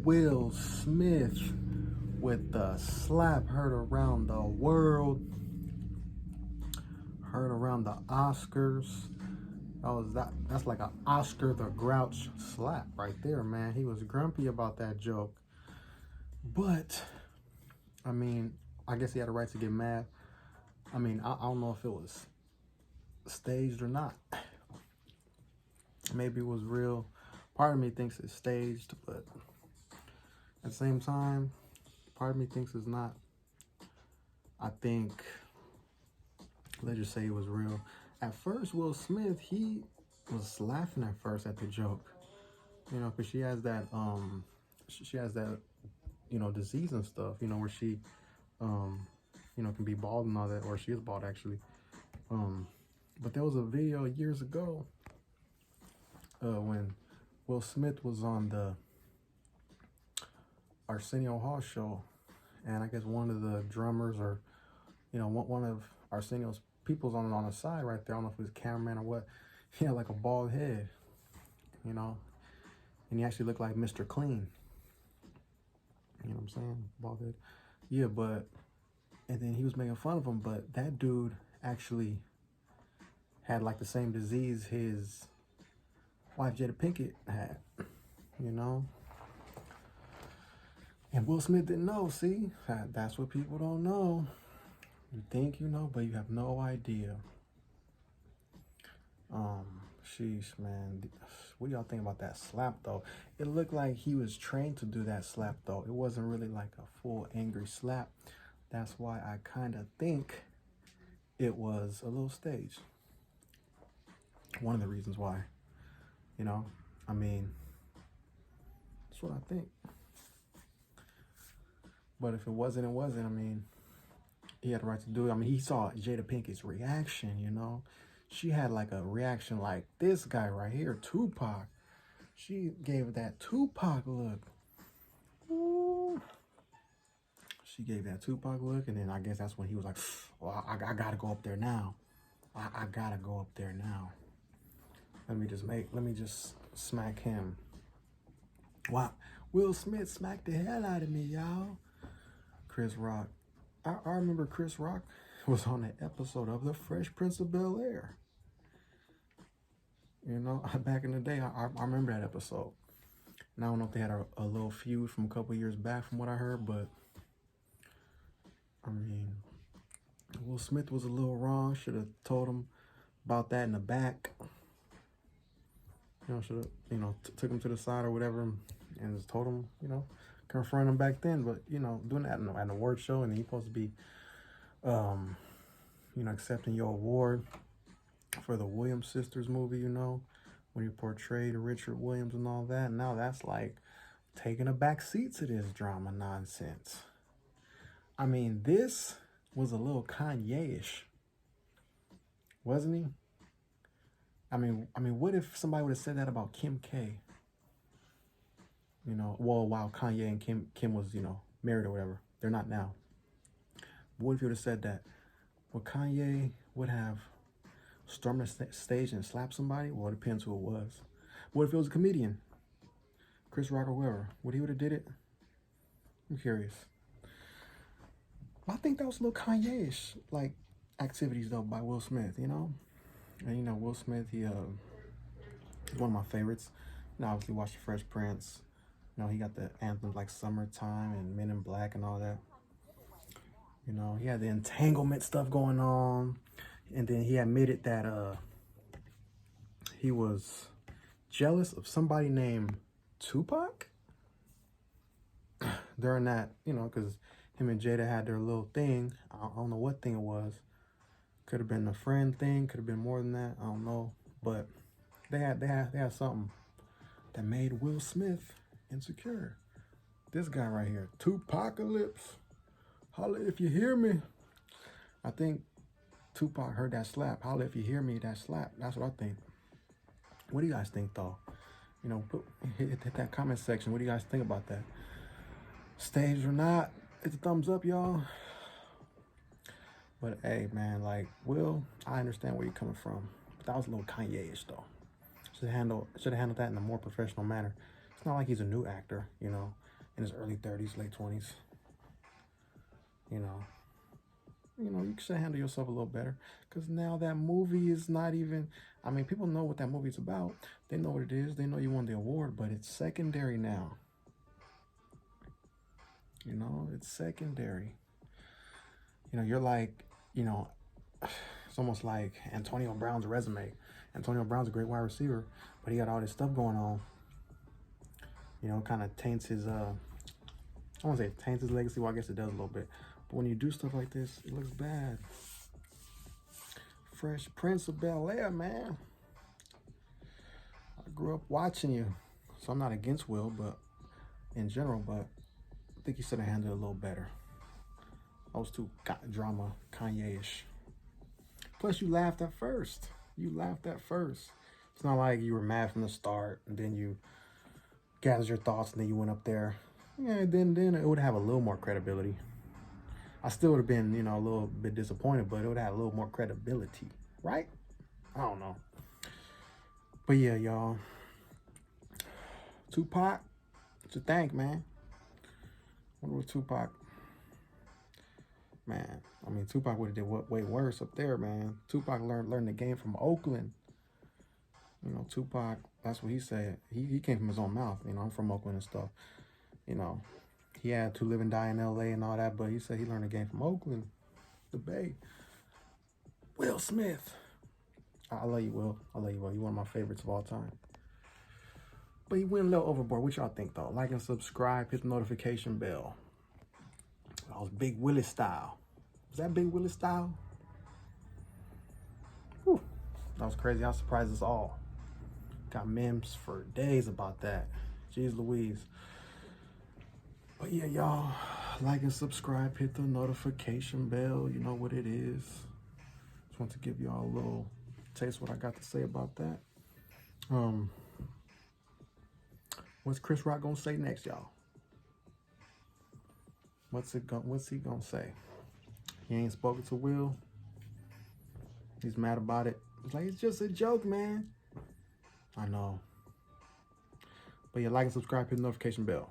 Will Smith with the slap heard around the world, heard around the Oscars. That's like an Oscar the Grouch slap right there, man. He was grumpy about that joke. But I mean, I guess he had a right to get mad. I mean, I don't know if it was staged or not. Maybe it was real. Part of me thinks it's staged, but at the same time, part of me thinks it's not. I think, let's just say it was real. At first, Will Smith, he was laughing at first at the joke, you know, because she has that, disease and stuff, you know, where she, can be bald and all that, or she is bald actually. But there was a video years ago when Will Smith was on the Arsenio Hall show, and I guess one of the drummers or, one of Arsenio's people's on the side right there. I don't know if it was a cameraman or what. He had like a bald head, and he actually looked like Mr. Clean. You know what I'm saying? Bald head. Yeah, and then he was making fun of him, but that dude actually had like the same disease his wife Jada Pinkett had, And Will Smith didn't know, see? That's what people don't know. You think you know, but you have no idea. Sheesh, man. What do y'all think about that slap, though? It looked like he was trained to do that slap, though. It wasn't really like a full angry slap. That's why I kind of think it was a little staged. One of the reasons why, I mean, that's what I think. But if it wasn't, it wasn't. I mean, he had the right to do it. I mean, he saw Jada Pinkett's reaction, She had like a reaction like this guy right here, Tupac. She gave that Tupac look. Ooh. She gave that Tupac look, and then I guess that's when he was like, well, I gotta go up there now. I gotta go up there now. Let me just smack him. Wow. Will Smith smacked the hell out of me, y'all. Chris Rock. I remember Chris Rock was on an episode of The Fresh Prince of Bel-Air. Back in the day, I remember that episode. And I don't know if they had a little feud from a couple years back from what I heard, but I mean, Will Smith was a little wrong. Should have told him about that in the back. Should have, took him to the side or whatever and just told him, confront him back then. But, doing that at an award show, and he's supposed to be, accepting your award for the Williams sisters movie, when you portrayed Richard Williams and all that. Now that's like taking a back seat to this drama nonsense. I mean, this was a little Kanye-ish, wasn't he? I mean, what if somebody would have said that about Kim K? While Kanye and Kim was, married or whatever. They're not now. What if you would have said that? Well, Kanye would have stormed the stage and slapped somebody? Well, it depends who it was. What if it was a comedian? Chris Rock or whoever. Would he would have did it? I'm curious. I think that was a little Kanye-ish, like, activities, though, by Will Smith, And, Will Smith, he's one of my favorites. I obviously watched The Fresh Prince. He got the anthems like Summertime and Men in Black and all that. He had the entanglement stuff going on. And then he admitted that he was jealous of somebody named Tupac during that, because him and Jada had their little thing. I don't know what thing it was. Could have been a friend thing. Could have been more than that. I don't know. But they had something that made Will Smith insecure. This guy right here, Tupacalypse. Holla if you hear me. I think Tupac heard that slap. Holla if you hear me, that slap. That's what I think. What do you guys think, though? Hit that comment section. What do you guys think about that? Staged or not? Hit the thumbs up, y'all. But hey, man, like, Will, I understand where you're coming from. But that was a little Kanye-ish, though. Should have handled that in a more professional manner. It's not like he's a new actor, in his early 30s, late 20s. You know, you should handle yourself a little better, because now that movie is not even, I mean, people know what that movie's about. They know what it is. They know you won the award, but it's secondary now. You know, it's secondary. You know, you're like, you know, it's almost like Antonio Brown's resume. Antonio Brown's a great wide receiver, but he got all this stuff going on. You know, kind of taints his, I won't say taints his legacy. Well, I guess it does a little bit. But when you do stuff like this, it looks bad. Fresh Prince of Bel-Air, man. I grew up watching you, so I'm not against Will, but in general, but I think he should have handled it a little better. I was too drama, Kanye-ish. Plus, you laughed at first. You laughed at first. It's not like you were mad from the start, and then you gathered your thoughts, and then you went up there. Yeah, then it would have a little more credibility. I still would have been, you know, a little bit disappointed, but it would have a little more credibility, right? I don't know. But yeah, y'all. Tupac, what you think, man? Wonder what Tupac, man. I mean, Tupac would have did way worse up there, man. Tupac learned the game from Oakland. You know, Tupac, that's what he said. He came from his own mouth. You know, I'm from Oakland and stuff. You know, he had to live and die in L.A. and all that, but he said he learned the game from Oakland, the Bay. Will Smith. I love you, Will. I love you, Will. You're one of my favorites of all time. But he went a little overboard. What y'all think, though? Like and subscribe. Hit the notification bell. That was Big Willie style. Was that Big Willie style? Whew. That was crazy. I surprised us all. Got memes for days about that. Jeez Louise. But yeah, y'all, like and subscribe, hit the notification bell. You know what it is. Just want to give y'all a little taste of what I got to say about that. What's Chris Rock gonna say next, y'all? What's he gonna say? He ain't spoken to Will. He's mad about it. It's like, it's just a joke, man. I know. But yeah, like and subscribe, hit the notification bell.